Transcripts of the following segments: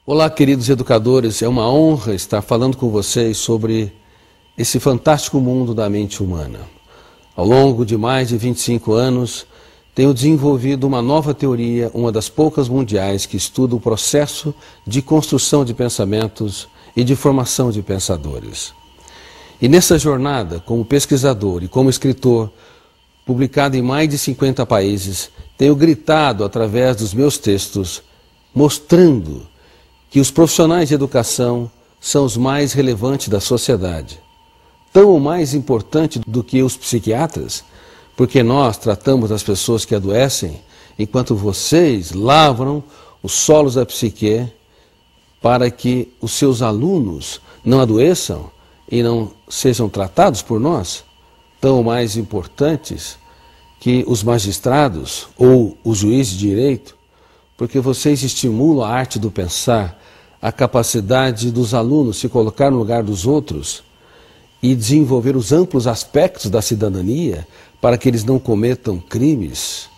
Olá, queridos educadores, é uma honra estar falando com vocês sobre esse fantástico mundo da mente humana. Ao longo de mais de 25 anos, tenho desenvolvido uma nova teoria, uma das poucas mundiais que estuda o processo de construção de pensamentos e de formação de pensadores. E nessa jornada, como pesquisador e como escritor, publicado em mais de 50 países, tenho gritado através dos meus textos, mostrando que os profissionais de educação são os mais relevantes da sociedade, tão ou mais importante do que os psiquiatras, porque nós tratamos as pessoas que adoecem, enquanto vocês lavram os solos da psique para que os seus alunos não adoeçam e não sejam tratados por nós, tão ou mais importantes que os magistrados ou os juízes de direito, porque vocês estimulam a arte do pensar, a capacidade dos alunos se colocar no lugar dos outros e desenvolver os amplos aspectos da cidadania para que eles não cometam crimes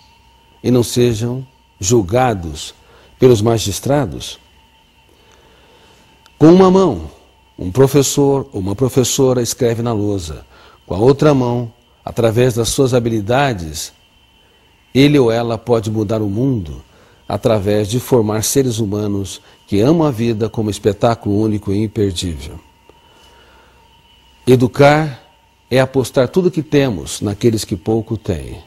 e não sejam julgados pelos magistrados. Com uma mão, um professor ou uma professora escreve na lousa, com a outra mão, através das suas habilidades, ele ou ela pode mudar o mundo através de formar seres humanos que amam a vida como espetáculo único e imperdível. Educar é apostar tudo que temos naqueles que pouco têm.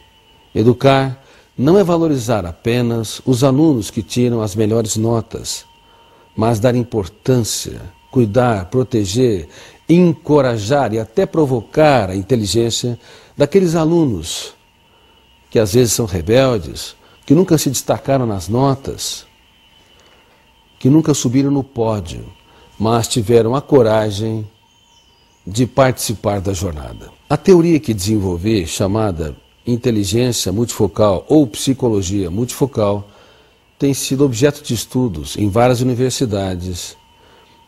Educar não é valorizar apenas os alunos que tiram as melhores notas, mas dar importância, cuidar, proteger, encorajar e até provocar a inteligência daqueles alunos que às vezes são rebeldes, que nunca se destacaram nas notas, que nunca subiram no pódio, mas tiveram a coragem de participar da jornada. A teoria que desenvolvi, chamada inteligência multifocal ou psicologia multifocal, tem sido objeto de estudos em várias universidades,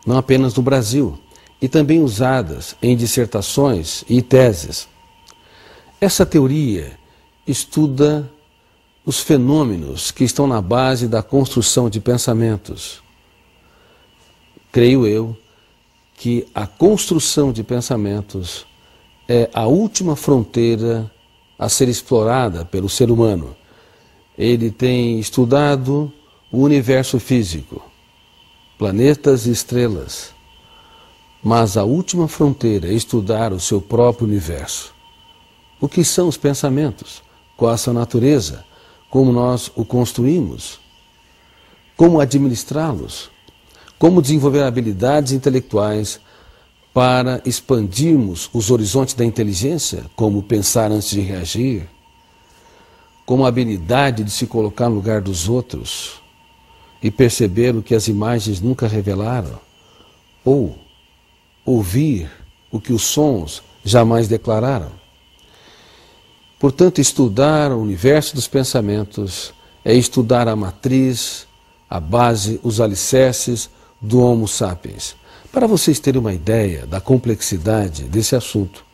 não apenas no Brasil, e também usadas em dissertações e teses. Essa teoria estuda os fenômenos que estão na base da construção de pensamentos. Creio eu que a construção de pensamentos é a última fronteira a ser explorada pelo ser humano. Ele tem estudado o universo físico, planetas e estrelas, mas a última fronteira é estudar o seu próprio universo. O que são os pensamentos? Qual a sua natureza? Como nós o construímos? Como administrá-los? Como desenvolver habilidades intelectuais para expandirmos os horizontes da inteligência, como pensar antes de reagir, como a habilidade de se colocar no lugar dos outros e perceber o que as imagens nunca revelaram, ou ouvir o que os sons jamais declararam. Portanto, estudar o universo dos pensamentos é estudar a matriz, a base, os alicerces do Homo sapiens. Para vocês terem uma ideia da complexidade desse assunto,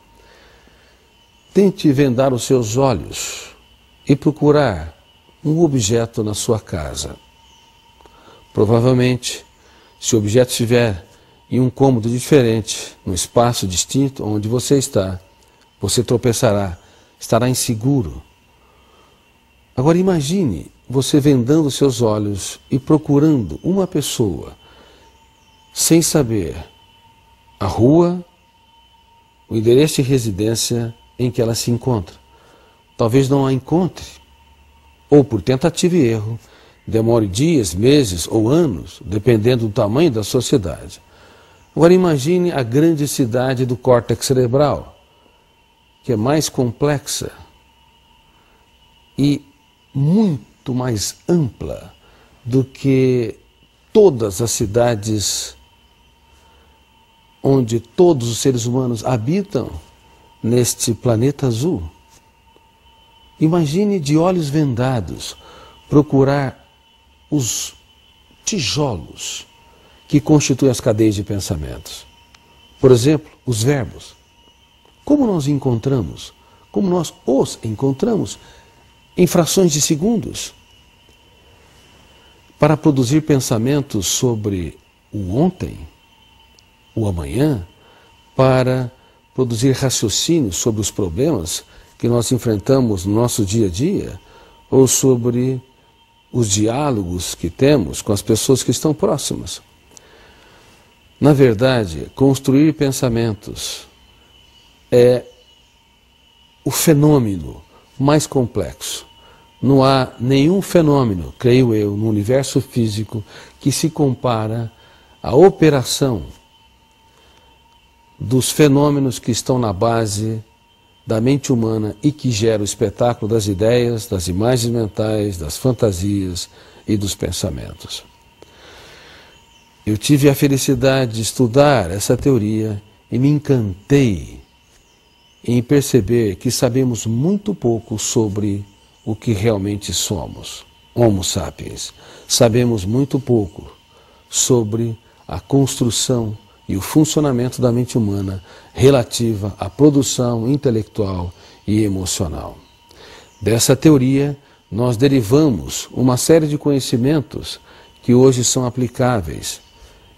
tente vendar os seus olhos e procurar um objeto na sua casa. Provavelmente, se o objeto estiver em um cômodo diferente, num espaço distinto onde você está, você tropeçará, estará inseguro. Agora imagine você vendando seus olhos e procurando uma pessoa, sem saber a rua, o endereço de residência em que ela se encontra. Talvez não a encontre, ou por tentativa e erro, demore dias, meses ou anos, dependendo do tamanho da sociedade. Agora imagine a grande cidade do córtex cerebral, que é mais complexa e muito mais ampla do que todas as cidades onde todos os seres humanos habitam neste planeta azul. Imagine de olhos vendados procurar os tijolos que constituem as cadeias de pensamentos. Por exemplo, os verbos. Como nós encontramos? Como nós os encontramos? Em frações de segundos. para produzir pensamentos sobre o ontem, o amanhã, para produzir raciocínios sobre os problemas que nós enfrentamos no nosso dia a dia, ou sobre os diálogos que temos com as pessoas que estão próximas. Na verdade, construir pensamentos é o fenômeno mais complexo. Não há nenhum fenômeno, creio eu, no universo físico que se compara à operação dos fenômenos que estão na base da mente humana e que gera o espetáculo das ideias, das imagens mentais, das fantasias e dos pensamentos. Eu tive a felicidade de estudar essa teoria e me encantei em perceber que sabemos muito pouco sobre o que realmente somos, Homo sapiens. Sabemos muito pouco sobre a construção e o funcionamento da mente humana relativa à produção intelectual e emocional. Dessa teoria, nós derivamos uma série de conhecimentos que hoje são aplicáveis.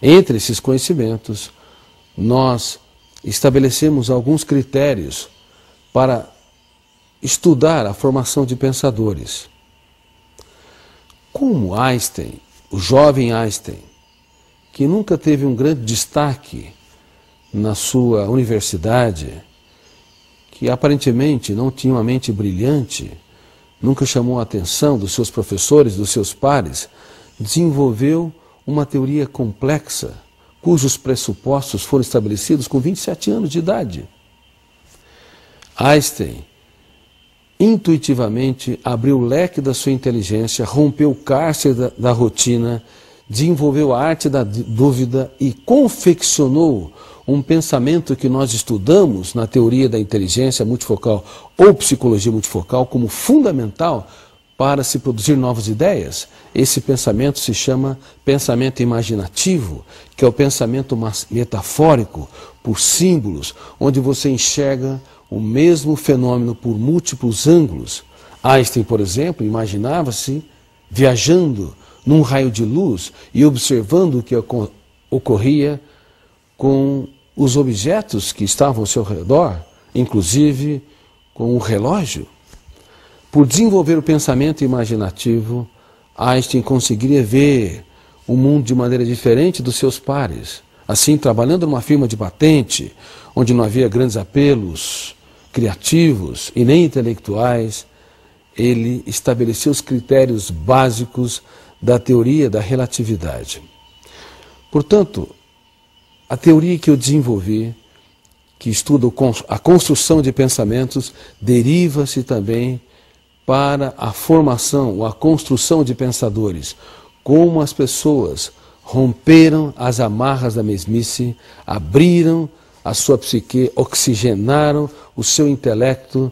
Entre esses conhecimentos, nós estabelecemos alguns critérios para estudar a formação de pensadores. Como Einstein, o jovem Einstein, que nunca teve um grande destaque na sua universidade, que aparentemente não tinha uma mente brilhante, nunca chamou a atenção dos seus professores, dos seus pares, desenvolveu uma teoria complexa, cujos pressupostos foram estabelecidos com 27 anos de idade. Einstein intuitivamente abriu o leque da sua inteligência, rompeu o cárcere da rotina, desenvolveu a arte da dúvida e confeccionou um pensamento que nós estudamos na teoria da inteligência multifocal ou psicologia multifocal como fundamental para se produzir novas ideias. Esse pensamento se chama pensamento imaginativo, que é o pensamento metafórico, por símbolos, onde você enxerga o mesmo fenômeno por múltiplos ângulos. Einstein, por exemplo, imaginava-se viajando num raio de luz e observando o que ocorria com os objetos que estavam ao seu redor, inclusive com o relógio. Por desenvolver o pensamento imaginativo, Einstein conseguiria ver o mundo de maneira diferente dos seus pares. Assim, trabalhando numa firma de patente, onde não havia grandes apelos criativos e nem intelectuais, ele estabeleceu os critérios básicos da teoria da relatividade. Portanto, a teoria que eu desenvolvi, que estuda a construção de pensamentos, deriva-se também para a formação ou a construção de pensadores. Como as pessoas romperam as amarras da mesmice, abriram a sua psique, oxigenaram o seu intelecto,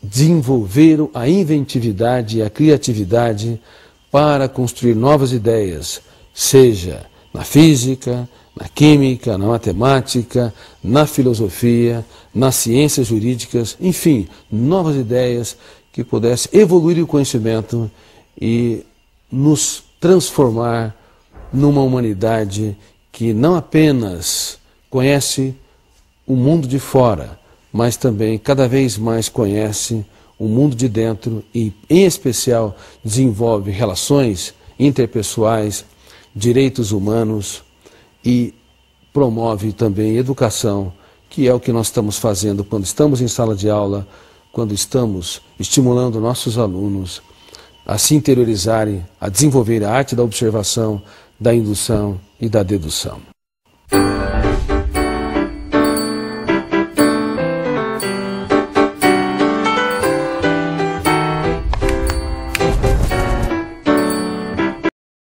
desenvolveram a inventividade e a criatividade para construir novas ideias, seja na física, na química, na matemática, na filosofia, nas ciências jurídicas, enfim, novas ideias que pudessem evoluir o conhecimento e nos transformar numa humanidade que não apenas conhece o mundo de fora, mas também cada vez mais conhece o mundo de dentro e, em especial, desenvolve relações interpessoais, direitos humanos e promove também educação, que é o que nós estamos fazendo quando estamos em sala de aula, quando estamos estimulando nossos alunos a se interiorizarem, a desenvolver a arte da observação, da indução e da dedução.